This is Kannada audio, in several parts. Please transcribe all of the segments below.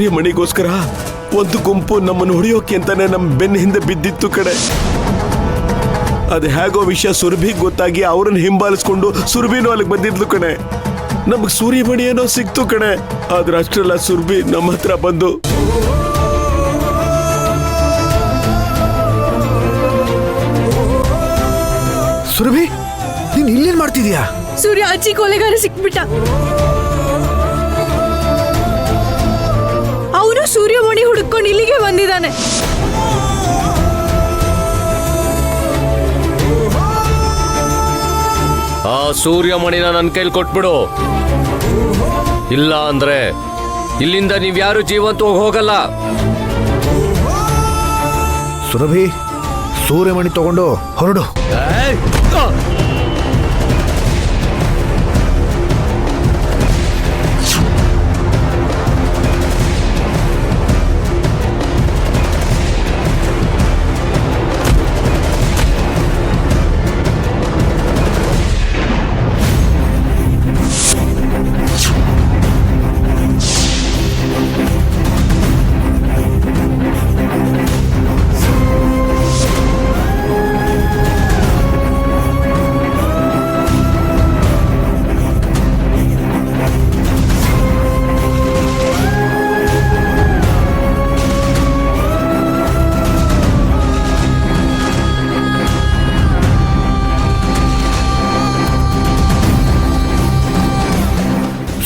ಸೂರ್ಯಮಣಿಗೋಸ್ಕರ ಒಂದು ಗುಂಪು ನಮ್ಮನ್ನು ಹೊಡೆಯೋಕೆ ಅಂತಾನೆ ನಮ್ಮ ಬೆನ್ನ ಹಿಂದೆ ಬಿದ್ದಿತ್ತು ಕಡೆ. ಅದು ಹೇಗೋ ವಿಷಯ ಸುರಭಿಗೆ ಗೊತ್ತಾಗಿ ಅವ್ರನ್ನ ಹಿಂಬಾಲಿಸ್ಕೊಂಡು ಸುರಭಿನೂ ಅಲ್ಲಿಗೆ ಬಂದಿದ್ಲು ಕಣೆ. ನಮಗ್ ಸೂರ್ಯಮಣಿ ಏನೋ ಸಿಕ್ತು ಕಣೆ. ಆದ್ರೆ ಅಷ್ಟೆಲ್ಲ ಸುರಭಿ ನಮ್ಮ ಹತ್ರ ಬಂದು ಸುರಭಿ ನೀನ್ ಇಲ್ಲೇನ್ ಮಾಡ್ತಿದ್ಯಾ? ಸೂರ್ಯ ಅಜ್ಜಿ ಕೊಲೆಗಾರ ಸಿಕ್ಬಿಟ್ಟ. ಅವನು ಸೂರ್ಯಮಣಿ ಹುಡುಕೊಂಡು ಇಲ್ಲಿಗೆ ಬಂದಿದ್ದಾನೆ. ಆ ಸೂರ್ಯಮಣಿನ ನನ್ನ ಕೈಲಿ ಕೊಟ್ಬಿಡು. ಇಲ್ಲ ಅಂದ್ರೆ ಇಲ್ಲಿಂದ ನೀವ್ಯಾರು ಜೀವಂತವಾಗಿ ಹೋಗಲ್ಲ. ಸುರಭಿ ಸೂರ್ಯಮಣಿ ತಗೊಂಡು ಹೊರಡು.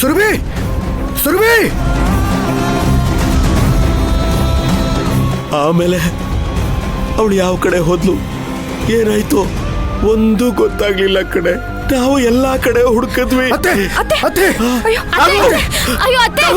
ಸುರಭಿ ಸುರಭಿ ಆಮೇಲೆ ಅವಳು ಯಾವ ಕಡೆ ಹೋದ್ಲು, ಏನಾಯ್ತು ಒಂದು ಗೊತ್ತಾಗ್ಲಿಲ್ಲ ಕಡೆ. ನಾವು ಎಲ್ಲಾ ಕಡೆ ಹುಡುಕದ್ವಿ. ಅತ್ತೆ ಅತ್ತೆ ಅಯ್ಯೋ ಅತ್ತೆ